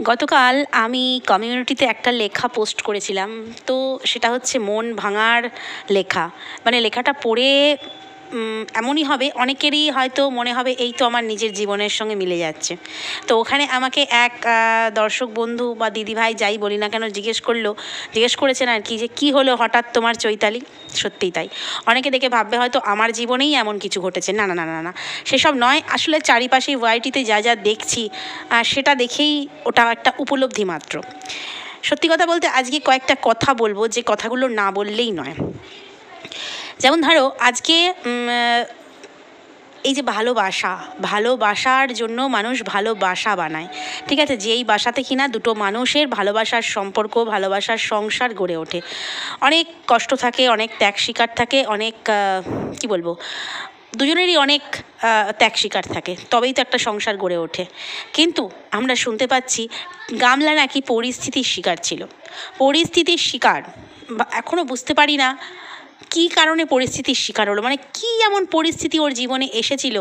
গতকাল আমি কমিউনিটিতে একটা লেখা পোস্ট করেছিলাম। তো সেটা হচ্ছে মন ভাঙার লেখা। মানে লেখাটা পড়ে এমনই হবে, অনেকেরই হয়তো মনে হবে এই তো আমার নিজের জীবনের সঙ্গে মিলে যাচ্ছে। তো ওখানে আমাকে এক দর্শক বন্ধু বা দিদিভাই যাই বলি না কেন জিজ্ঞেস করেছেন আর কি, যে কী হলো হঠাৎ তোমার চৈতালি। সত্যিই তাই, অনেকে দেখে ভাববে হয়তো আমার জীবনেই এমন কিছু ঘটেছে। না না না না না, সেসব নয়। আসলে চারিপাশে ওয়াইটিতে যা যা দেখছি সেটা দেখেই ওটা একটা উপলব্ধি মাত্র। সত্যি কথা বলতে আজকে কয়েকটা কথা বলবো, যে কথাগুলো না বললেই নয়। যেমন ধরো আজকে এই যে ভালোবাসার জন্য মানুষ ভালোবাসা বানায়, ঠিক আছে, যেই বাসাতে কিনা দুটো মানুষের ভালোবাসার সম্পর্ক, ভালোবাসার সংসার গড়ে ওঠে। অনেক কষ্ট থাকে, অনেক ত্যাগ স্বীকার থাকে, অনেক কি বলবো, দুজনেরই অনেক ত্যাগ স্বীকার থাকে, তবেই তো একটা সংসার গড়ে ওঠে। কিন্তু আমরা শুনতে পাচ্ছি গামলা নাকি পরিস্থিতির শিকার ছিল। পরিস্থিতির শিকার, এখনও বুঝতে পারি না কী কারণে পরিস্থিতির শিকার হলো। মানে কী এমন পরিস্থিতি ওর জীবনে এসেছিল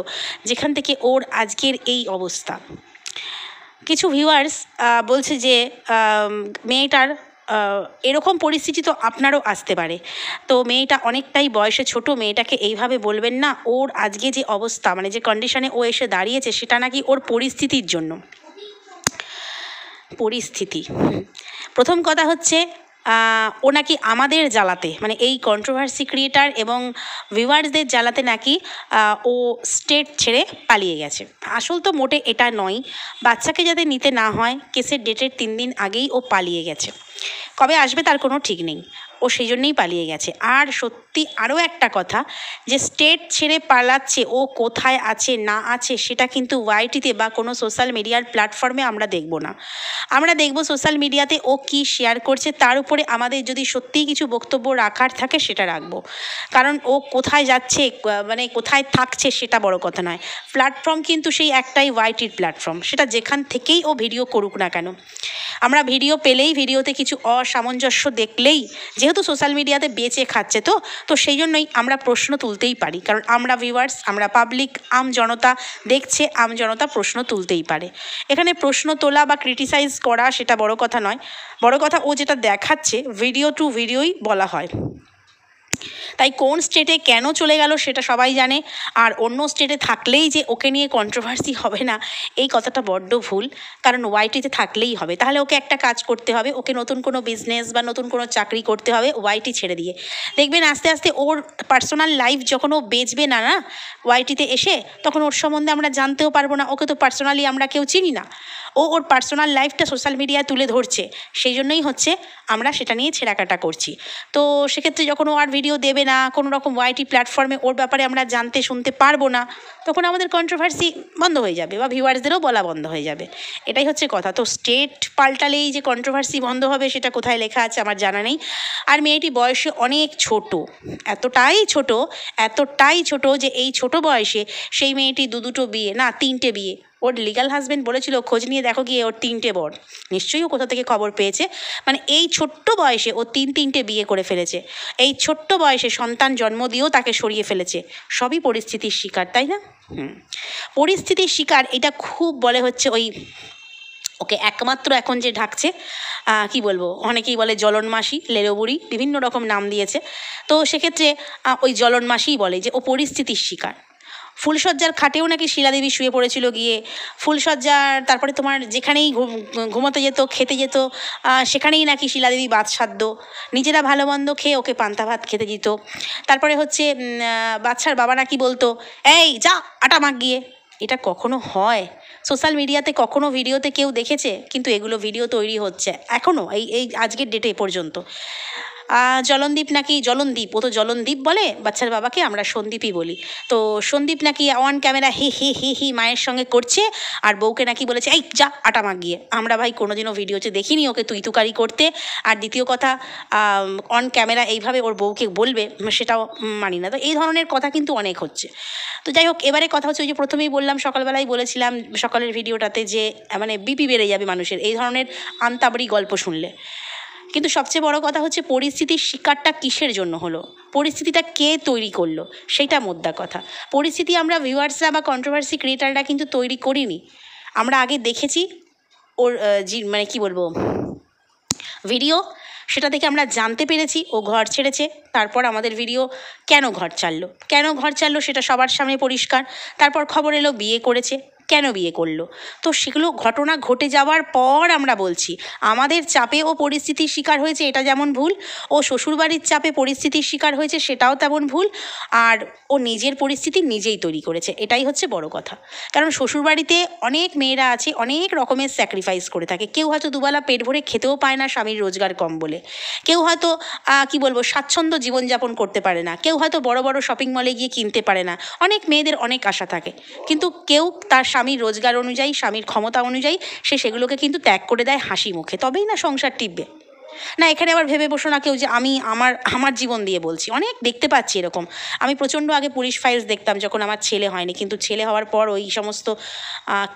যেখান থেকে ওর আজকের এই অবস্থা। কিছু ভিউয়ার্স বলছে যে মেয়েটার এরকম পরিস্থিতি তো আপনারও আসতে পারে। তো মেয়েটা অনেকটাই বয়সে ছোট, মেয়েটাকে এইভাবে বলবেন না। ওর আজকে যে অবস্থা, মানে যে কন্ডিশনে ও এসে দাঁড়িয়েছে, সেটা নাকি ওর পরিস্থিতির জন্য। পরিস্থিতি, প্রথম কথা হচ্ছে ও নাকি আমাদের জ্বালাতে, মানে এই কন্ট্রোভার্সি ক্রিয়েটার এবং ভিউয়ার্সদের জ্বালাতে নাকি ও স্টেট ছেড়ে পালিয়ে গেছে। আসল তো মোটে এটা নয়। বাচ্চাকে যাতে নিতে না হয়, কেসের ডেটের 3 দিন আগেই ও পালিয়ে গেছে। কবে আসবে তার কোনো ঠিক নেই, ও সেই জন্যেই পালিয়ে গেছে। আর সত্যি আরও একটা কথা, যে স্টেট ছেড়ে পালাচ্ছে, ও কোথায় আছে না আছে সেটা কিন্তু ওয়াইটিতে বা কোনো সোশ্যাল মিডিয়ার প্ল্যাটফর্মে আমরা দেখব না। আমরা দেখব সোশ্যাল মিডিয়াতে ও কি শেয়ার করছে, তার উপরে আমাদের যদি সত্যিই কিছু বক্তব্য রাখার থাকে সেটা রাখবো। কারণ ও কোথায় যাচ্ছে, মানে কোথায় থাকছে সেটা বড় কথা নয়। প্ল্যাটফর্ম কিন্তু সেই একটাই, ওয়াইটির প্ল্যাটফর্ম, সেটা যেখান থেকেই ও ভিডিও করুক না কেন। আমরা ভিডিও পেলেই, ভিডিওতে কিছু অসামঞ্জস্য দেখলেই, যেহেতু সোশ্যাল মিডিয়াতে বেঁচে খাচ্ছে, তো সেই জন্যই আমরা প্রশ্ন তুলতেই পারি। কারণ আমরা ভিউয়ার্স, আমরা পাবলিক, জনতা দেখছে, জনতা প্রশ্ন তুলতেই পারে। এখানে প্রশ্ন তোলা বা ক্রিটিসাইজ করা সেটা বড় কথা নয়। বড় কথা ও যেটা দেখাচ্ছে, ভিডিও টু ভিডিওই বলা হয়। তাই কোন স্টেটে কেন চলে গেল সেটা সবাই জানে। আর অন্য স্টেটে থাকলেই যে ওকে নিয়ে কন্ট্রোভার্সি হবে না, এই কথাটা বড্ড ভুল। কারণ ওয়াইটিতে থাকলেই হবে। তাহলে ওকে একটা কাজ করতে হবে, ওকে নতুন কোনো বিজনেস বা নতুন কোনো চাকরি করতে হবে ওয়াইটি ছেড়ে দিয়ে। দেখবেন আস্তে আস্তে ওর পার্সোনাল লাইফ যখন ও বেচবে না না ওয়াইটিতে এসে, তখন ওর সম্বন্ধে আমরা জানতেও পারবো না। ওকে তো পার্সোনালি আমরা কেউ চিনি না। ওর পার্সোনাল লাইফটা সোশ্যাল মিডিয়ায় তুলে ধরছে, সেই জন্যই হচ্ছে আমরা সেটা নিয়ে ছেঁড়াকাটা করছি। তো সেক্ষেত্রে যখন ও আর ভিডিও দেবে না, কোনো রকম ওয়াইটি প্ল্যাটফর্মে ওর ব্যাপারে আমরা জানতে শুনতে পারবো না, তখন আমাদের কন্ট্রোভার্সি বন্ধ হয়ে যাবে বা ভিউয়ার্সদেরও বলা বন্ধ হয়ে যাবে। এটাই হচ্ছে কথা। তো স্টেট পাল্টালেই যে কন্ট্রোভার্সি বন্ধ হবে সেটা কোথায় লেখা আছে আমার জানা নেই। আর মেয়েটি বয়সে অনেক ছোট, এতটাই ছোট যে এই ছোট বয়সে সেই মেয়েটি দুটো বিয়ে, না 3টে বিয়ে। ওর লিগাল হাজবেন্ড বলেছিল খোঁজ নিয়ে দেখো গিয়ে ওর 3টে বর। নিশ্চয়ই ও কোথা থেকে খবর পেয়েছে। মানে এই ছোট্ট বয়সে ও 3টে বিয়ে করে ফেলেছে। এই ছোট্ট বয়সে সন্তান জন্ম দিয়েও তাকে সরিয়ে ফেলেছে। সবই পরিস্থিতির শিকার, তাই না? পরিস্থিতির শিকার, এটা খুব বলে হচ্ছে ওই ওকে একমাত্র এখন যে ঢাকছে, কি বলবো, অনেকেই বলে জ্বলন মাসি, লেলোবুড়ি, বিভিন্ন রকম নাম দিয়েছে। তো সেক্ষেত্রে ওই জ্বলন মাসিই বলে যে ও পরিস্থিতির শিকার। ফুলশয্যার খাটেও নাকি শিলাদেবী শুয়ে পড়েছিল গিয়ে। ফুলশয্যার, তারপরে তোমার যেখানেই ঘুমোতে যেত, খেতে যেত, সেখানেই নাকি শিলাদেবী বাদসাধ্য। নিজেরা ভালো মন্দ খেয়ে ওকে পান্তা ভাত খেতে দিত। তারপরে হচ্ছে বাচ্চার বাবা নাকি বলতো, এই যা আটা মাখ গিয়ে। এটা কখনো হয়? সোশ্যাল মিডিয়াতে কখনো ভিডিওতে কেউ দেখেছে? কিন্তু এগুলো ভিডিও তৈরি হচ্ছে এখনও, এই আজকের ডেটে পর্যন্ত। জলনদীপ, ও তো জলনদীপ বলে বাচ্চার বাবাকে, আমরা সন্দীপই বলি। তো সন্দীপ নাকি অন ক্যামেরা হি মায়ের সঙ্গে করছে, আর বউকে নাকি বলেছে এই যা আটা মাখ গিয়ে। আমরা ভাই কোনোদিনও ভিডিওতে দেখিনি ওকে তুইতুকারি করতে। আর দ্বিতীয় কথা, অন ক্যামেরা এইভাবে ওর বউকে বলবে, সেটাও মানি না। তো এই ধরনের কথা কিন্তু অনেক হচ্ছে। তো যাই হোক, এবারে কথা হচ্ছে, ওই যে প্রথমেই বললাম, সকালবেলায় বলেছিলাম সকালের ভিডিওটাতে, যে মানে বিপি বেড়ে যাবে মানুষের এই ধরনের আন্তাবড়ি গল্প শুনলে। কিন্তু সবচেয়ে বড় কথা হচ্ছে পরিস্থিতির শিকারটা কিসের জন্য হলো, পরিস্থিতিটা কে তৈরি করলো, সেইটা মোদ্দা কথা। পরিস্থিতি আমরা ভিউয়ার্সরা বা কন্ট্রোভার্সি ক্রিয়েটাররা কিন্তু তৈরি করিনি। আমরা আগে দেখেছি, ওর মানে কি বলবো ভিডিও, সেটা থেকে আমরা জানতে পেরেছি ও ঘর ছেড়েছে। তারপর আমাদের ভিডিও কেন ঘর ছাড়লো সেটা সবার সামনে পরিষ্কার। তারপর খবর এলো বিয়ে করেছে। কেন বিয়ে করলো? তো সেগুলো ঘটনা ঘটে যাওয়ার পর আমরা বলছি আমাদের চাপে ও পরিস্থিতির শিকার হয়েছে, এটা যেমন ভুল, ও শ্বশুরবাড়ির চাপে পরিস্থিতির শিকার হয়েছে সেটাও তেমন ভুল, আর ও নিজের পরিস্থিতি নিজেই তৈরি করেছে, এটাই হচ্ছে বড় কথা। কারণ শ্বশুরবাড়িতে অনেক মেয়েরা আছে, অনেক রকমের স্যাক্রিফাইস করে থাকে। কেউ হয়তো দুবেলা পেট ভরে খেতেও পায় না স্বামীর রোজগার কম বলে, কেউ হয়তো কি বলবো স্বাচ্ছন্দ্য জীবনযাপন করতে পারে না, কেউ হয়তো বড় বড় শপিং মলে গিয়ে কিনতে পারে না। অনেক মেয়েদের অনেক আশা থাকে, কিন্তু কেউ তার স্বামীর রোজগার অনুযায়ী, স্বামীর ক্ষমতা অনুযায়ী সে সেগুলোকে কিন্তু ত্যাগ করে দেয় হাসি মুখে, তবেই না সংসার টিকবে। না এখানে আবার ভেবে বসো না কেউ যে আমি আমার আমার জীবন দিয়ে বলছি, অনেক দেখতে পাচ্ছি এরকম। আমি প্রচণ্ড আগে পুলিশ ফাইলস দেখতাম যখন আমার ছেলে হয়নি, কিন্তু ছেলে হওয়ার পর ওই সমস্ত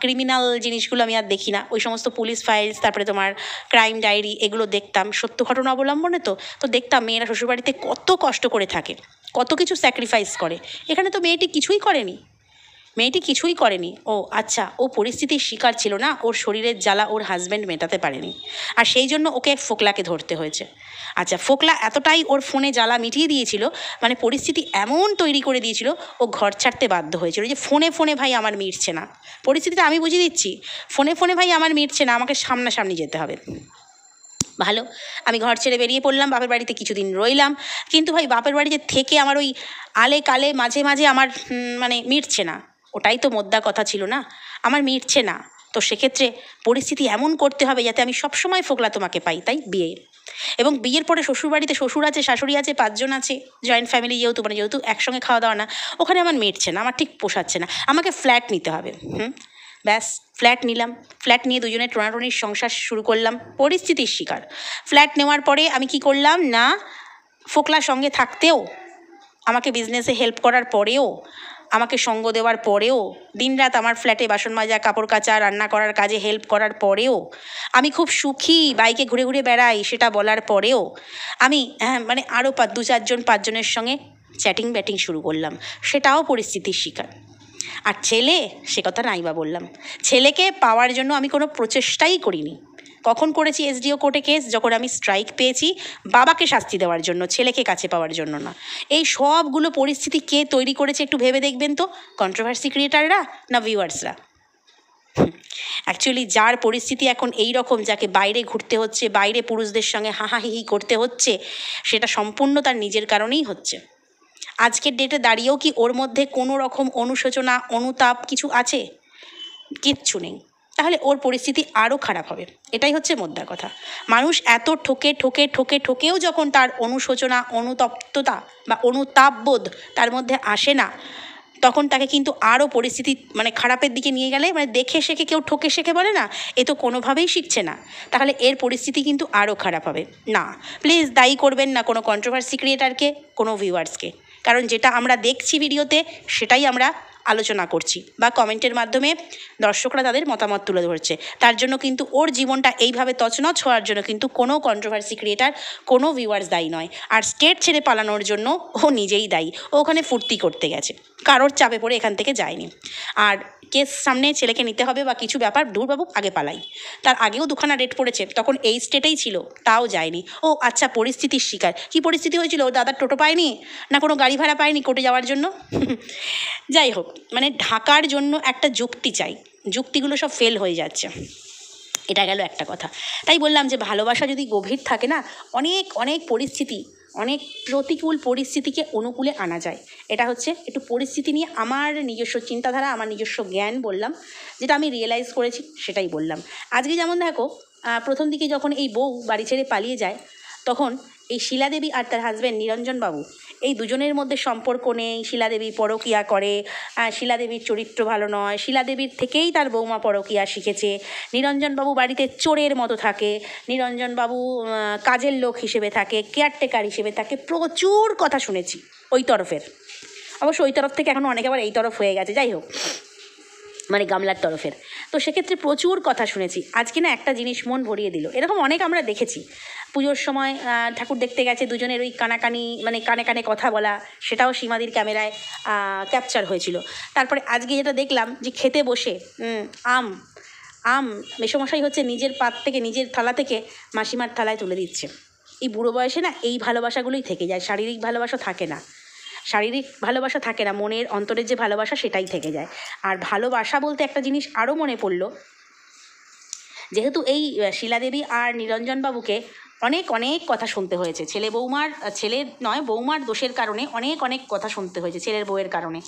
ক্রিমিনাল জিনিসগুলো আমি আর দেখি না। ওই সমস্ত পুলিশ ফাইলস, তারপরে তোমার ক্রাইম ডায়েরি, এগুলো দেখতাম সত্য ঘটনা অবলম্বনে। তো দেখতাম মেয়েরা শ্বশুরবাড়িতে কত কষ্ট করে থাকে, কত কিছু স্যাক্রিফাইস করে। এখানে তো মেয়েটি কিছুই করেনি, ও আচ্ছা, ও পরিস্থিতির শিকার ছিল না, ওর শরীরের জ্বালা ওর হাজব্যান্ড মেটাতে পারেনি, আর সেই জন্য ওকে ফোকলাকে ধরতে হয়েছে। আচ্ছা, ফোকলা এতটাই ওর ফোনে জ্বালা মিটিয়ে দিয়েছিল, মানে পরিস্থিতি এমন তৈরি করে দিয়েছিল, ও ঘর ছাড়তে বাধ্য হয়েছিল যে ফোনে ফোনে ভাই আমার মিটছে না। পরিস্থিতিটা আমি বুঝিয়ে দিচ্ছি, ফোনে ফোনে ভাই আমার মিটছে না, আমাকে সামনাসামনি যেতে হবে। ভালো, আমি ঘর ছেড়ে বেরিয়ে পড়লাম, বাপের বাড়িতে কিছুদিন রইলাম, কিন্তু ভাই বাপের বাড়িতে থেকে আমার ওই আলে কালে মাঝে মাঝে আমার মানে মিটছে না। ওটাই তো মোদ্দা কথা ছিল না, আমার মিটছে না। তো সেক্ষেত্রে পরিস্থিতি এমন করতে হবে যাতে আমি সবসময় ফোকলা তোমাকে পাই, তাই বিয়ে। এবং বিয়ের পরে শ্বশুরবাড়িতে শ্বশুর আছে, শাশুড়ি আছে, 5 জন আছে, জয়েন্ট ফ্যামিলি, যেহেতু একসঙ্গে খাওয়া দাওয়া না, ওখানে আমার মিটছে না, আমার ঠিক পোষাচ্ছে না, আমাকে ফ্ল্যাট নিতে হবে। ব্যাস, ফ্ল্যাট নিলাম, ফ্ল্যাট নিয়ে দুজনে টোনাটনির সংসার শুরু করলাম, পরিস্থিতির শিকার। ফ্ল্যাট নেওয়ার পরে আমি কি করলাম না, ফোকলার সঙ্গে থাকতেও, আমাকে বিজনেসে হেল্প করার পরেও, আমাকে সঙ্গ দেওয়ার পরেও, দিনরাত আমার ফ্ল্যাটে বাসন মাজা, কাপড় কাচা, রান্না করার কাজে হেল্প করার পরেও, আমি খুব সুখী, বাইকে ঘুরে ঘুরে বেড়াই সেটা বলার পরেও, আমি মানে আরও 2-4 জন 5 জনের সঙ্গে চ্যাটিং ব্যাটিং শুরু করলাম, সেটাও পরিস্থিতির শিকার। আর ছেলে, সে কথা নাই বা বললাম, ছেলেকে পাওয়ার জন্য আমি কোনো প্রচেষ্টাই করিনি। কখন করেছি এসডিও কোর্টে কেস? যখন আমি স্ট্রাইক পেয়েছি বাবাকে শাস্তি দেওয়ার জন্য, ছেলেকে কাছে পাওয়ার জন্য না। এই সবগুলো পরিস্থিতি কে তৈরি করেছে একটু ভেবে দেখবেন তো, কন্ট্রোভার্সি ক্রিয়েটাররা না ভিউয়ার্সরা? অ্যাকচুয়ালি যার পরিস্থিতি এখন এই রকম, যাকে বাইরে ঘুরতে হচ্ছে, বাইরে পুরুষদের সঙ্গে হাহাহিহি করতে হচ্ছে, সেটা সম্পূর্ণ তার নিজের কারণেই হচ্ছে। আজকের ডেটে দাঁড়িয়েও কি ওর মধ্যে কোনো রকম অনুশোচনা, অনুতাপ কিছু আছে? কিচ্ছু নেই। তাহলে ওর পরিস্থিতি আরও খারাপ হবে, এটাই হচ্ছে মোদ্দা কথা। মানুষ এত ঠকেও যখন তার অনুশোচনা, অনুতপ্ততা বা অনুতাপবোধ তার মধ্যে আসে না, তখন তাকে কিন্তু আরও পরিস্থিতি মানে খারাপের দিকে নিয়ে গেলে, মানে দেখে শেখে, কেউ ঠকে শেখে বলে না, এ তো কোনোভাবেই শিখছে না, তাহলে এর পরিস্থিতি কিন্তু আরও খারাপ হবে। না, প্লিজ দায়ী করবেন না কোনো কন্ট্রোভার্সি ক্রিয়েটারকে, কোনো ভিউয়ার্সকে, কারণ যেটা আমরা দেখছি ভিডিওতে সেটাই আমরা আলোচনা করছি, বা কমেন্টের মাধ্যমে দর্শকরা তাদের মতামত তুলে ধরছে। তার জন্য কিন্তু ওর জীবনটা এইভাবে তছনছ হওয়ার জন্য কিন্তু কোনো কন্ট্রোভার্সি ক্রিয়েটার, কোনো ভিউয়ার্স দায়ী নয়। আর স্টেট ছেড়ে পালানোর জন্য ও নিজেই দায়ী, ও ওখানে ফুর্তি করতে গেছে, কারোর চাপে পড়ে এখান থেকে যায়নি। আর কেস সামনে, ছেলেকে নিতে হবে বা কিছু ব্যাপার, দূর বাবু আগে পালাই। তার আগেও 2খানা রেট পড়েছে, তখন এই স্টেটেই ছিল, তাও যায়নি। ও আচ্ছা, পরিস্থিতির শিকার। কি পরিস্থিতি হয়েছিল? ও দাদার টোটো পায়নি, না কোনো গাড়ি ভাড়া পায়নি কোর্টে যাওয়ার জন্য। যাই হোক, মানে ঢাকার জন্য একটা যুক্তি চাই, যুক্তিগুলো সব ফেল হয়ে যাচ্ছে, এটা গেল একটা কথা। তাই বললাম যে ভালোবাসা যদি গভীর থাকে না, অনেক অনেক পরিস্থিতি, অনেক প্রতিকূল পরিস্থিতিকে অনুকূলে আনা যায়। এটা হচ্ছে একটু পরিস্থিতি নিয়ে আমার নিজস্ব চিন্তাধারা, আমার নিজস্ব জ্ঞান বললাম, যেটা আমি রিয়েলাইজ করেছি সেটাই বললাম। আজকে যেমন দেখো, প্রথম দিকে যখন এই বউ বাড়ি ছেড়ে পালিয়ে যায়, তখন এই শিলাদেবী আর তার হাজব্যান্ড নিরঞ্জনবাবু, এই দুজনের মধ্যে সম্পর্ক নেই, শিলাদেবী পরকীয়া করে, শিলাদেবীর চরিত্র ভালো নয়, শিলাদেবীর থেকেই তার বৌমা পরকীয়া শিখেছে, নিরঞ্জনবাবু বাড়িতে চোরের মতো থাকে, নিরঞ্জনবাবু কাজের লোক হিসেবে থাকে, কেয়ারটেকার হিসেবে থাকে, প্রচুর কথা শুনেছি ওই তরফের। অবশ্য ওই তরফ থেকে এখন অনেকে আবার এই তরফ হয়ে গেছে, যাই হোক, মানে গামলার তরফের। তো সেক্ষেত্রে প্রচুর কথা শুনেছি। আজকে না একটা জিনিস মন ভরিয়ে দিল, এরকম অনেক আমরা দেখেছি। পুজোর সময় ঠাকুর দেখতে গেছে, দুজনের ওই কানাকানি, মানে কানে কানে কথা বলা, সেটাও সীমাদির ক্যামেরায় ক্যাপচার হয়েছিল। তারপরে আজকে যেটা দেখলাম, যে খেতে বসে মেসোমশাই হচ্ছে নিজের পাত থেকে, নিজের থালা থেকে মাসিমার থালায় তুলে দিচ্ছে। এই বুড়ো বয়সে না এই ভালোবাসাগুলোই থেকে যায়, শারীরিক ভালোবাসা থাকে না, শারীরিক ভালোবাসা থাকে না, মনের অন্তরের যে ভালোবাসা সেটাই থেকে যায়। আর ভালোবাসা বলতে একটা জিনিস আরও মনে পড়লো, যেহেতু এই শিলাদেবী আর নিরঞ্জনবাবুকে অনেক অনেক কথা শুনতে হয়েছে, বৌমার দোষের কারণে অনেক কথা শুনতে হয়েছে, ছেলের বউয়ের কারণে।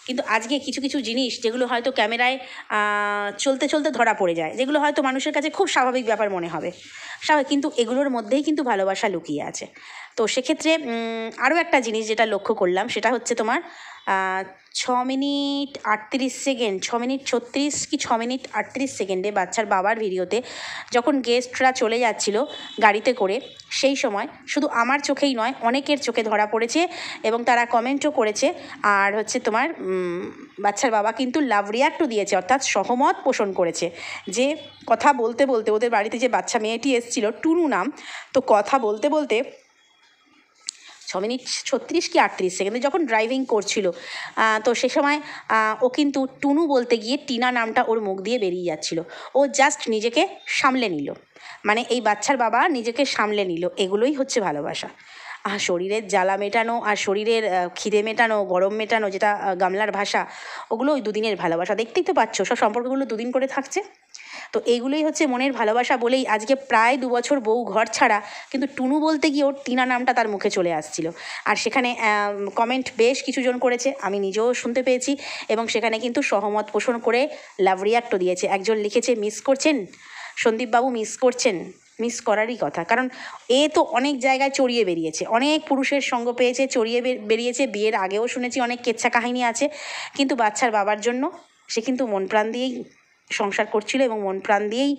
কিন্তু আজকে কিছু কিছু জিনিস যেগুলো হয়তো ক্যামেরায় চলতে চলতে ধরা পড়ে যায়, যেগুলো হয়তো মানুষের কাছে খুব স্বাভাবিক ব্যাপার মনে হবে, কিন্তু এগুলোর মধ্যেই কিন্তু ভালোবাসা লুকিয়ে আছে। তো সেক্ষেত্রে আরও একটা জিনিস যেটা লক্ষ্য করলাম, সেটা হচ্ছে তোমার 6 মিনিট 38 সেকেন্ড, 6 মিনিট 36 কি 6 মিনিট 38 সেকেন্ডে বাচ্চার বাবার ভিডিওতে যখন গেস্টরা চলে যাচ্ছিল গাড়িতে করে, সেই সময় শুধু আমার চোখেই নয় অনেকের চোখে ধরা পড়েছে এবং তারা কমেন্টও করেছে। আর হচ্ছে তোমার বাচ্চার বাবা কিন্তু লাভ রিয়াক্টও দিয়েছে, অর্থাৎ সহমত পোষণ করেছে, যে কথা বলতে বলতে ওদের বাড়িতে যে বাচ্চা মেয়েটি এসেছিল, টুনু নাম, তো কথা বলতে বলতে 6 মিনিট 36 কি 38 সেকেন্ডে যখন ড্রাইভিং করছিল, তো সে সময় ও কিন্তু টুনু বলতে গিয়ে টিনা নামটা ওর মুখ দিয়ে বেরিয়ে যাচ্ছিল, ও জাস্ট নিজেকে সামলে নিল, মানে এই বাচ্চার বাবা নিজেকে সামলে নিল। এগুলোই হচ্ছে ভালোবাসা। শরীরের জ্বালা মেটানো আর শরীরের খিদে মেটানো, গরম মেটানো, যেটা গামলার ভাষা, ওগুলো ওই দুদিনের ভালোবাসা। দেখতেই তো পাচ্ছ সব সম্পর্কগুলো দুদিন করে থাকছে। তো এইগুলোই হচ্ছে মনের ভালোবাসা বলেই আজকে প্রায় 2 বছর বউ ঘর ছাড়া, কিন্তু টুনু বলতে গিয়ে ওর টিনা নামটা তার মুখে চলে আসছিল। আর সেখানে কমেন্ট বেশ কিছুজন করেছে, আমি নিজেও শুনতে পেয়েছি, এবং সেখানে কিন্তু সহমত পোষণ করে লাভ রিয়াক্টও দিয়েছে। একজন লিখেছে, মিস করছেন সন্দীপবাবু, মিস করছেন, মিস করারই কথা, কারণ এ তো অনেক জায়গায় চড়িয়ে বেরিয়েছে, অনেক পুরুষের সঙ্গ পেয়েছে, চড়িয়ে বেরিয়েছে, বিয়ের আগেও শুনেছি অনেক কেচ্ছা কাহিনী আছে, কিন্তু বাচ্চার বাবার জন্য সে কিন্তু মন প্রাণ দিয়েই সংসার করছিল এবং মন প্রাণ দিয়েই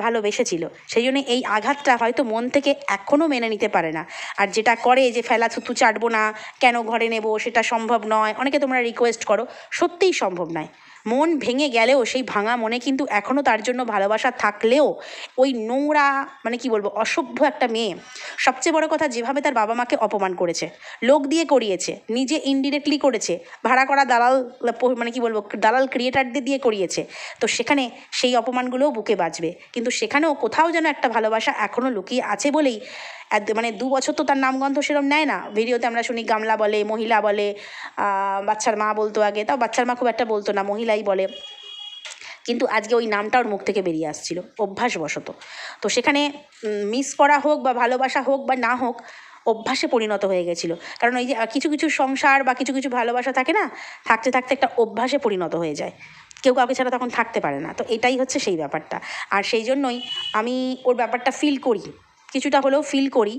ভালোবেসেছিল। সেই জন্য এই আঘাতটা হয়তো মন থেকে এখনও মেনে নিতে পারে না। আর যেটা করে যে ফেলা থুতু চাটবো না, কেন ঘরে নেব, সেটা সম্ভব নয়। অনেকে তোমরা রিকোয়েস্ট করো, সত্যিই সম্ভব নয়। মন ভেঙে গেলেও সেই ভাঙা মনে কিন্তু এখনও তার জন্য ভালোবাসা থাকলেও ওই নোংরা, মানে কি বলবো, অসভ্য একটা মেয়ে, সবচেয়ে বড় কথা যেভাবে তার বাবা মাকে অপমান করেছে, লোক দিয়ে করিয়েছে, নিজে ইনডিরেক্টলি করেছে, ভাড়া করা দালাল, মানে কি বলবো, দালাল ক্রিয়েটারদের দিয়ে করিয়েছে, তো সেখানে সেই অপমানগুলোও বুকে বাজবে। কিন্তু সেখানেও কোথাও যেন একটা ভালোবাসা এখনও লুকিয়ে আছে বলেই মানে 2 বছর তো তার নামগন্ধ সেরকম নেয় না। ভিডিওতে আমরা শুনি গামলা বলে, মহিলা বলে, বাচ্চার মা বলতো আগে, তাও বাচ্চার মা খুব একটা বলতো না, মহিলাই বলে, কিন্তু আজকে ওই নামটা ওর মুখ থেকে বেরিয়ে আসছিল অভ্যাসবশত। তো সেখানে মিস করা হোক বা ভালোবাসা হোক বা না হোক, অভ্যাসে পরিণত হয়ে গেছিলো। কারণ ওই যে কিছু কিছু সংসার বা কিছু কিছু ভালোবাসা থাকে না, থাকতে থাকতে একটা অভ্যাসে পরিণত হয়ে যায়, কেউ কাউকে ছাড়া তখন থাকতে পারে না। তো এটাই হচ্ছে সেই ব্যাপারটা। আর সেই জন্যই আমি ওর ব্যাপারটা ফিল করি, কিছুটা হলেও ফিল করি।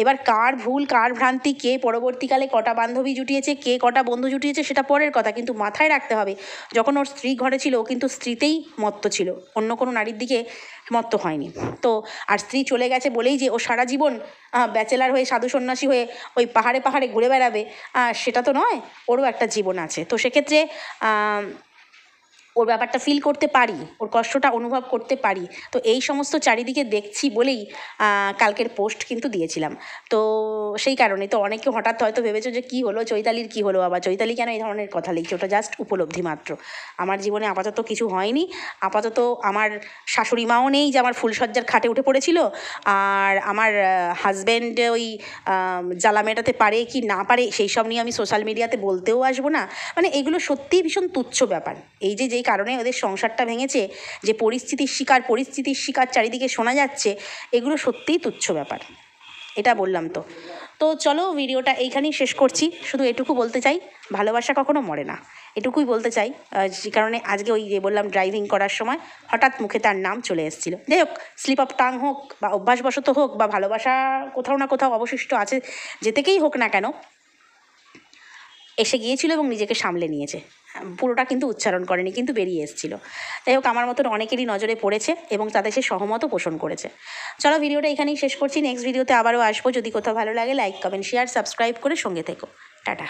এবার কার ভুল কার ভ্রান্তি, কে পরবর্তীকালে কটা বান্ধবী জুটিয়েছে, কে কটা বন্ধু জুটিয়েছে, সেটা পরের কথা, কিন্তু মাথায় রাখতে হবে যখন ওর স্ত্রী ঘরে ছিল ও কিন্তু স্ত্রীতেই মত্ত ছিল, অন্য কোনো নারীর দিকে মত্ত হয়নি। তো আর স্ত্রী চলে গেছে বলেই যে ও সারা জীবন ব্যাচেলার হয়ে, সাধু সন্ন্যাসী হয়ে ওই পাহাড়ে পাহাড়ে ঘুরে বেড়াবে, সেটা তো নয়, ওরও একটা জীবন আছে। তো সেক্ষেত্রে ওর ব্যাপারটা ফিল করতে পারি, ওর কষ্টটা অনুভব করতে পারি। তো এই সমস্ত চারিদিকে দেখছি বলেই কালকের পোস্ট কিন্তু দিয়েছিলাম। তো সেই কারণে তো অনেকে হঠাৎ হয়তো ভেবেছো যে কী হলো, চৈতালির কী হলো, আবার চৈতালি কেন এই ধরনের কথা লিখছে, ওটা জাস্ট উপলব্ধি মাত্র। আমার জীবনে আপাতত কিছু হয়নি, আপাতত আমার শাশুড়ি মাও নেই যে আমার ফুলসজ্জার খাটে উঠে পড়েছিল, আর আমার হাজব্যান্ড ওই জ্বালা মেটাতে পারে কি না পারে সেই সব নিয়ে আমি সোশ্যাল মিডিয়াতে বলতেও আসবো না। মানে এগুলো সত্যিই ভীষণ তুচ্ছ ব্যাপার। এই যে যেই কারণে ওদের সংসারটা ভেঙেছে, যে পরিস্থিতির শিকার চারিদিকে শোনা যাচ্ছে, এগুলো সত্যিই তুচ্ছ ব্যাপার। এটা বললাম। তো চলো ভিডিওটা এইখানেই শেষ করছি। শুধু এটুকু বলতে চাই, ভালোবাসা কখনো মরে না, এটুকুই বলতে চাই। যে কারণে আজকে ওই যে বললাম, ড্রাইভিং করার সময় হঠাৎ মুখে তার নাম চলে এসেছিলো। যাই হোক, স্লিপ অফ টাং হোক বা অভ্যাসবশত হোক বা ভালোবাসা কোথাও না কোথাও অবশিষ্ট আছে, যেতেকেই হোক না কেন, এসে গিয়েছিল এবং নিজেকে সামলে নিয়েছে। পুরোটা কিন্তু উচ্চারণ করেনি, কিন্তু বেরিয়ে এসেছিলো। যাই হোক, আমার মতন অনেকেরই নজরে পড়েছে এবং তাদের সে সহমতও পোষণ করেছে। চলো ভিডিওটা এখানেই শেষ করছি, নেক্সট ভিডিওতে আবারও আসবো। যদি কোথাও ভালো লাগে লাইক কমেন্ট শেয়ার সাবস্ক্রাইব করে সঙ্গে থেকো। টাটা।